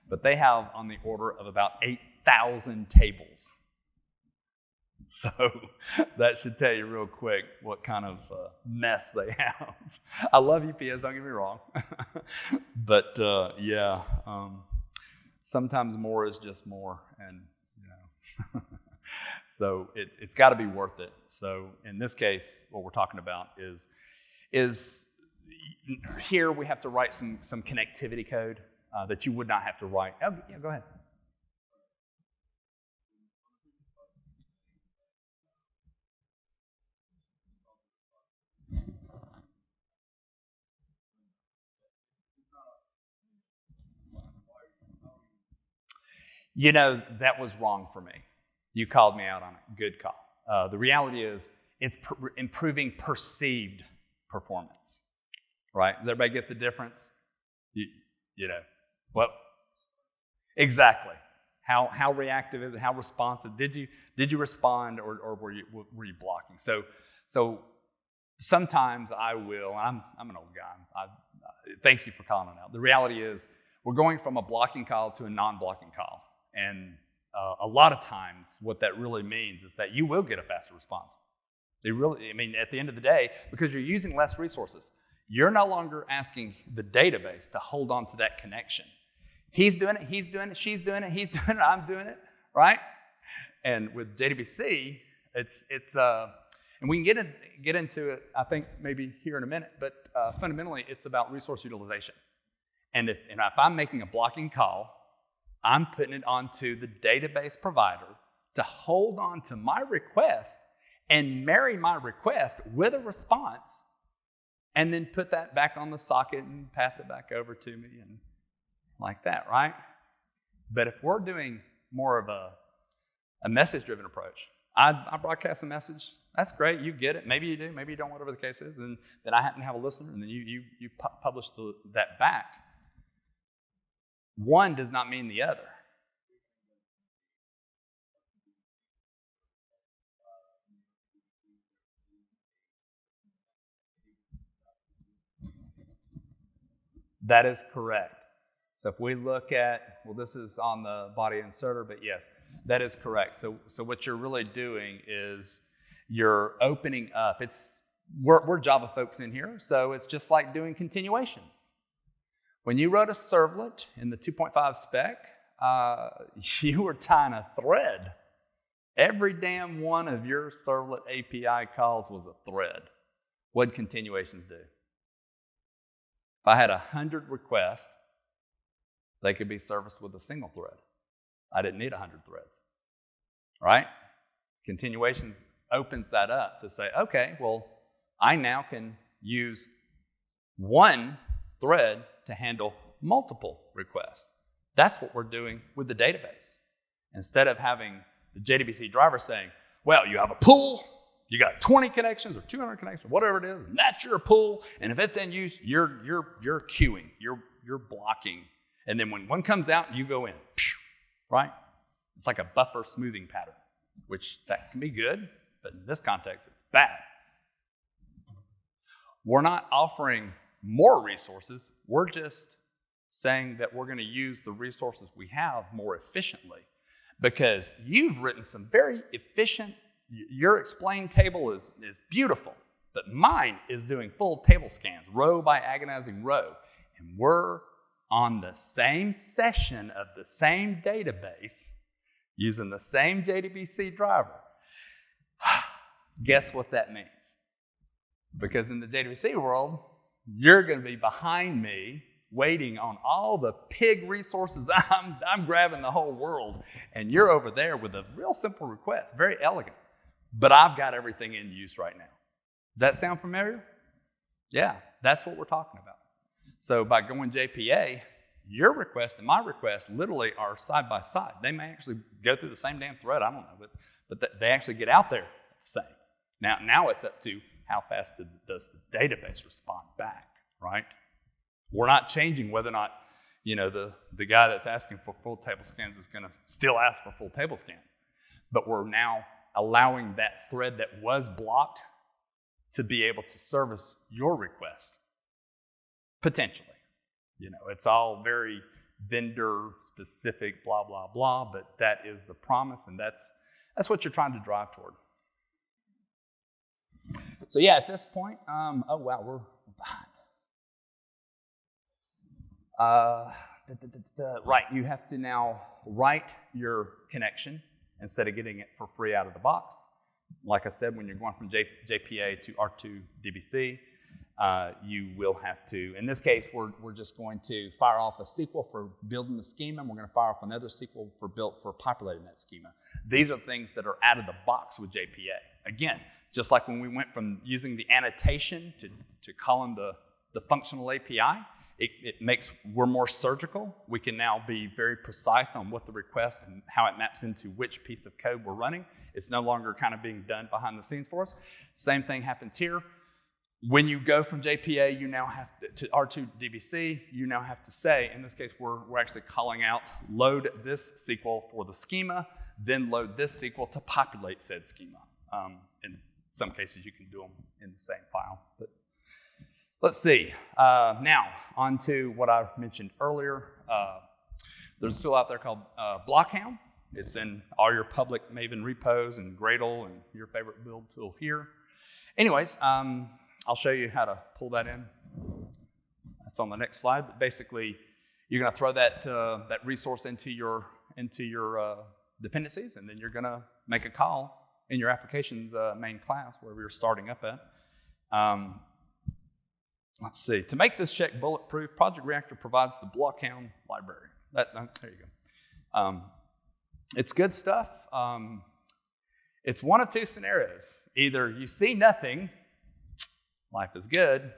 S1: But they have on the order of about 8,000 tables. So that should tell you real quick what kind of mess they have. I love UPS, don't get me wrong. But sometimes more is just more. And, so it's got to be worth it. So in this case, what we're talking about is here we have to write some connectivity code that you would not have to write. Oh, yeah, go ahead. That was wrong for me. You called me out on it. Good call. The reality is it's improving perceived performance, right? Does everybody get the difference? Well, exactly. How reactive is it? How responsive? Did you respond or were you blocking? So sometimes I will. I'm an old guy. Thank you for calling it out. The reality is we're going from a blocking call to a non-blocking call, and a lot of times what that really means is that you will get a faster response. At the end of the day, because you're using less resources, you're no longer asking the database to hold on to that connection. He's doing it, she's doing it, he's doing it, I'm doing it, right? And with JDBC, it's and we can get into it, I think, maybe here in a minute, but fundamentally, it's about resource utilization. And if I'm making a blocking call, I'm putting it onto the database provider to hold on to my request and marry my request with a response, and then put that back on the socket and pass it back over to me and like that, right? But if we're doing more of a message-driven approach, I broadcast a message. That's great. You get it. Maybe you do. Maybe you don't, whatever the case is. And then I happen to have a listener, and then you publish that back. One does not mean the other. That is correct. So if we look at, this is on the body inserter, but yes, that is correct. So what you're really doing is you're opening up. We're Java folks in here, so it's just like doing continuations. When you wrote a servlet in the 2.5 spec, you were tying a thread. Every damn one of your servlet API calls was a thread. What did continuations do? If I had 100 requests, they could be serviced with a single thread. I didn't need 100 threads, right? Continuations opens that up to say, okay, well, I now can use one thread to handle multiple requests. That's what we're doing with the database. Instead of having the JDBC driver saying, well, you have a pool, you got 20 connections or 200 connections, whatever it is, and that's your pool, and if it's in use, you're queuing, you're blocking. And then when one comes out, you go in, right? It's like a buffer smoothing pattern, which that can be good, but in this context, it's bad. We're not offering more resources. We're just saying that we're going to use the resources we have more efficiently, because you've written some very efficient, your explain table is beautiful, but mine is doing full table scans, row by agonizing row, and we're on the same session of the same database using the same JDBC driver. Guess what that means? Because in the JDBC world, you're going to be behind me waiting on all the pig resources. I'm grabbing the whole world, and you're over there with a real simple request, very elegant. But I've got everything in use right now. Does that sound familiar? Yeah, that's what we're talking about. So by going JPA, your request and my request literally are side by side. They may actually go through the same damn thread, I don't know, but they actually get out there the same. Now it's up to how fast does the database respond back, right? We're not changing whether or not, the guy that's asking for full table scans is going to still ask for full table scans. But we're now allowing that thread that was blocked to be able to service your request, potentially. It's all very vendor specific, blah, blah, blah, but that is the promise, and that's what you're trying to drive toward. So yeah, at this point, oh wow, we're behind. Right, you have to now write your connection instead of getting it for free out of the box. Like I said, when you're going from JPA to R2 DBC, you will have to, in this case, we're just going to fire off a SQL for building the schema, and we're going to fire off another SQL for populating that schema. These are things that are out of the box with JPA. Again, just like when we went from using the annotation to calling the functional API, it makes, we're more surgical. We can now be very precise on what the request and how it maps into which piece of code we're running. It's no longer kind of being done behind the scenes for us. Same thing happens here. When you go from JPA, you now have to R2 DBC, you now have to say, in this case, we're actually calling out, load this SQL for the schema, then load this SQL to populate said schema. In some cases, you can do them in the same file. But let's see. Now, on to what I mentioned earlier. There's a tool out there called Blockhound. It's in all your public Maven repos and Gradle and your favorite build tool here. Anyways, I'll show you how to pull that in. That's on the next slide. But basically, you're going to throw that resource into your dependencies, and then you're going to make a call in your application's main class, wherever you're starting up at. Let's see. To make this check bulletproof, Project Reactor provides the Blockhound library. There you go. It's good stuff. It's one of two scenarios. Either you see nothing, life is good,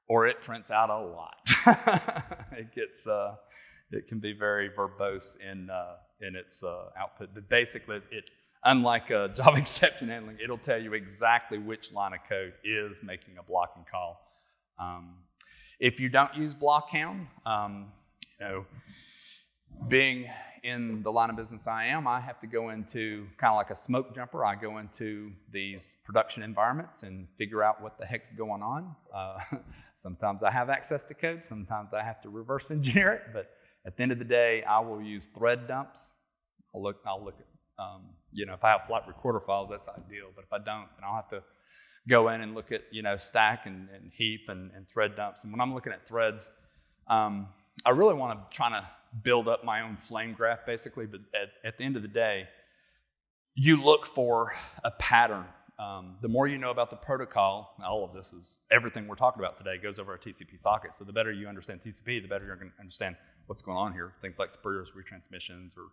S1: or it prints out a lot. It can be very verbose in its output. But basically, unlike Java exception handling, it'll tell you exactly which line of code is making a blocking call. If you don't use Blockhound, being in the line of business I am, I have to go into kind of like a smoke jumper. I go into these production environments and figure out what the heck's going on. Sometimes I have access to code. Sometimes I have to reverse engineer it. But at the end of the day, I will use thread dumps. I'll look at, if I have flight recorder files, that's ideal. But if I don't, then I'll have to go in and look at, stack and heap and thread dumps. And when I'm looking at threads, I really want to try to build up my own flame graph, basically. But at the end of the day, you look for a pattern. The more you know about the protocol, all of this is, everything we're talking about today goes over a TCP socket. So the better you understand TCP, the better you're going to understand what's going on here. Things like spurious retransmissions or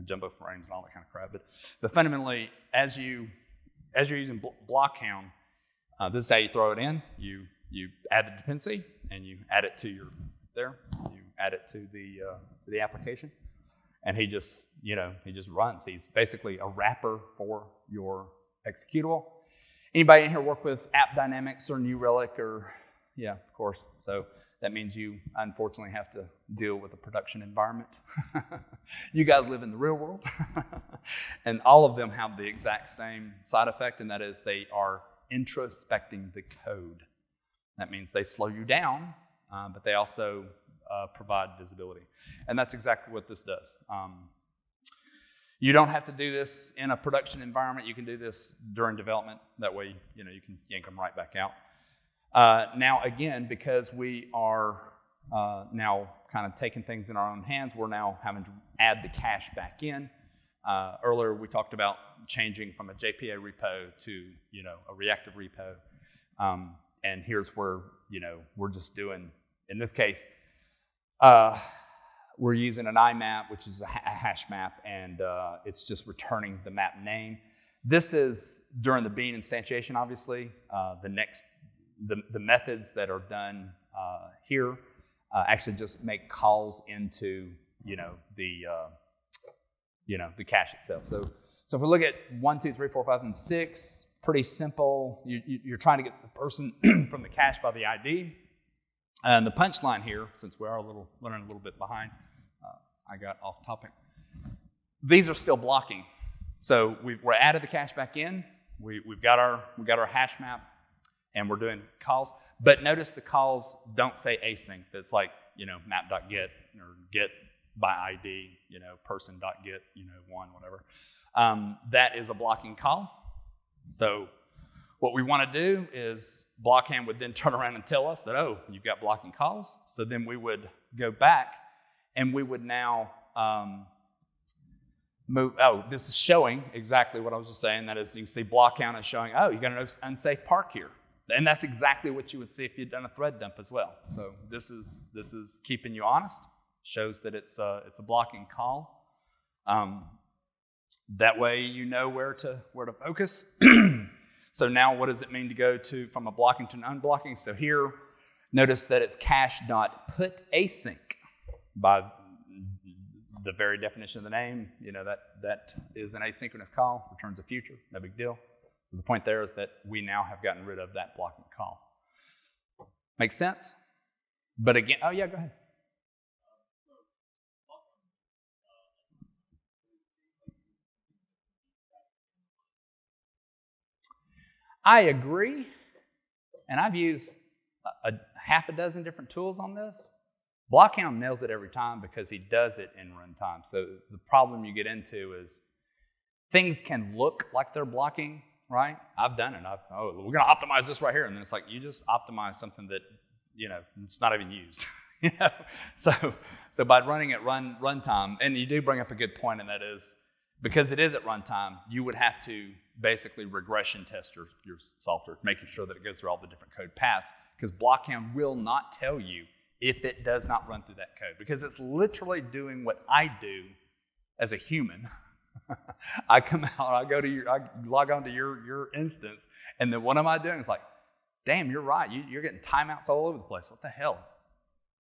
S1: jumbo frames and all that kind of crap. But fundamentally, as you're using Blockhound, this is how you throw it in. You add the dependency and you add it to you add it to the application, and he just runs. He's basically a wrapper for your executable. Anybody in here work with App Dynamics or New Relic or, yeah, of course. So that means you unfortunately have to deal with a production environment. You guys live in the real world. And all of them have the exact same side effect, and that is they are introspecting the code. That means they slow you down, but they also provide visibility. And that's exactly what this does. You don't have to do this in a production environment. You can do this during development. That way, you can yank them right back out. Now, again, because we are now kind of taking things in our own hands, we're now having to add the cache back in. Earlier, we talked about changing from a JPA repo to a reactive repo. And here's where we're just doing, in this case, we're using an IMAP, which is a hash map, and it's just returning the map name. This is during the bean instantiation, obviously. The methods that are done here actually just make calls into the cache itself. So if we look at 1, 2, 3, 4, 5, and 6, pretty simple. You're trying to get the person from the cache by the ID. And the punchline here, since we are running a little bit behind, I got off topic. These are still blocking. So we're added the cache back in. We've got our hash map, and we're doing calls. But notice the calls don't say async. It's like, map.get or get by ID, person.get, one, whatever. That is a blocking call. So what we want to do is Blockhound would then turn around and tell us that, oh, you've got blocking calls. So then we would go back and we would now move. Oh, this is showing exactly what I was just saying. That is, you can see Blockhound is showing, oh, you got an unsafe park here. And that's exactly what you would see if you'd done a thread dump as well. So this is keeping you honest. Shows that it's a blocking call. That way you know where to focus. So now what does it mean to go from a blocking to an unblocking? So here, notice that it's cache.putAsync by the very definition of the name. That is an asynchronous call, returns a future, no big deal. So the point there is that we now have gotten rid of that blocking call. Make sense? But again, oh yeah, go ahead. I agree, and I've used half a dozen different tools on this. Blockhound nails it every time because he does it in runtime. So the problem you get into is things can look like they're blocking, right? I've done it. We're going to optimize this right here, and then it's like you just optimize something that it's not even used. So by running at runtime, and you do bring up a good point, and that is because it is at runtime, you would have to basically regression test your software, making sure that it goes through all the different code paths, because Blockhound will not tell you if it does not run through that code, because it's literally doing what I do as a human. I come out, I log on to your instance, and then what am I doing? It's like, damn, you're right. You're getting timeouts all over the place. What the hell?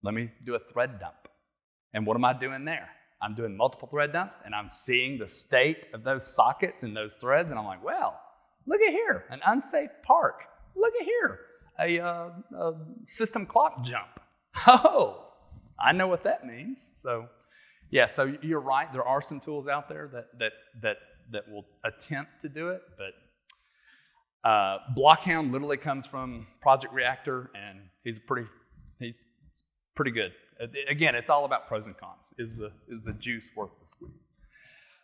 S1: Let me do a thread dump. And what am I doing there? I'm doing multiple thread dumps, and I'm seeing the state of those sockets and those threads, and I'm like, well, look at here, an unsafe park. Look at here, a system clock jump. Oh, I know what that means. So, yeah, so you're right. There are some tools out there that will attempt to do it, but Blockhound literally comes from Project Reactor, and he's pretty good. Again, it's all about pros and cons. Is the juice worth the squeeze?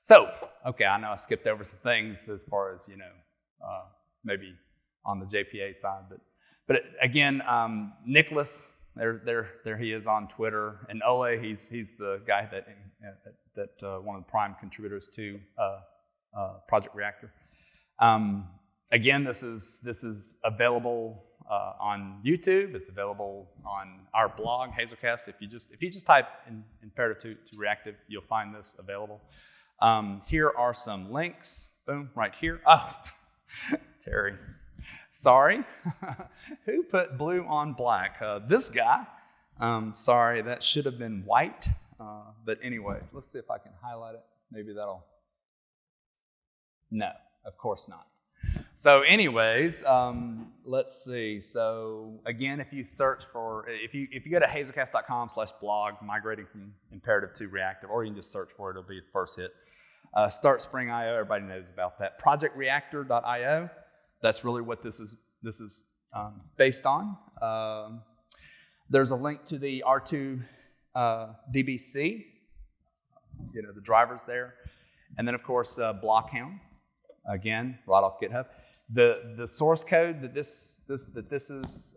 S1: So, okay, I know I skipped over some things as far as maybe on the JPA side, but again, Nicholas, there he is on Twitter, and Ole, he's the guy that one of the prime contributors to Project Reactor. Again, this is available on YouTube. It's available on our blog, Hazelcast. If you just type in imperative to reactive, you'll find this available. Here are some links. Boom, right here. Oh, Terry. Sorry. Who put blue on black? This guy. Sorry, that should have been white. But anyway, let's see if I can highlight it. Maybe that'll. No, of course not. So anyways, let's see. So again, if you search for, if you go to hazelcast.com/blog, migrating from imperative to reactive, or you can just search for it, it'll be the first hit. Start Spring IO, everybody knows about that. Projectreactor.io, that's really what this is based on. There's a link to the R2 DBC, the drivers there. And then of course, Blockhound. Again, right off GitHub. The source code that this is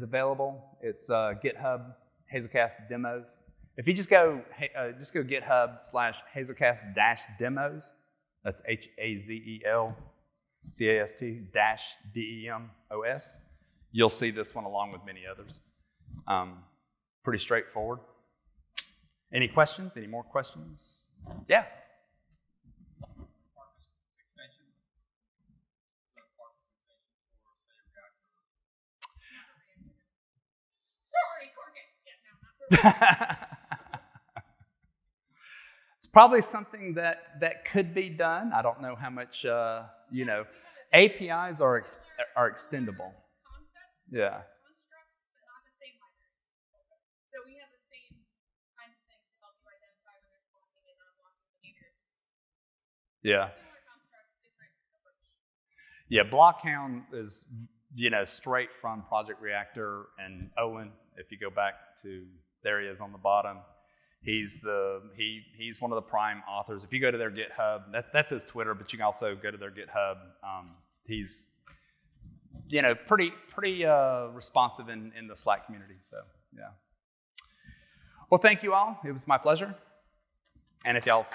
S1: available. It's GitHub Hazelcast demos. If you just go GitHub/Hazelcast-demos. That's HAZELCAST-DEMOS. You'll see this one along with many others. Pretty straightforward. Any questions? Any more questions? Yeah. It's probably something that could be done. I don't know how much, APIs are extendable. Yeah. Yeah. Yeah, Blockhound is, straight from Project Reactor, and Owen, if you go back to, there he is on the bottom. He's one of the prime authors. If you go to their GitHub, that's his Twitter, but you can also go to their GitHub. He's, pretty responsive in the Slack community. So yeah. Well, thank you all. It was my pleasure. And if y'all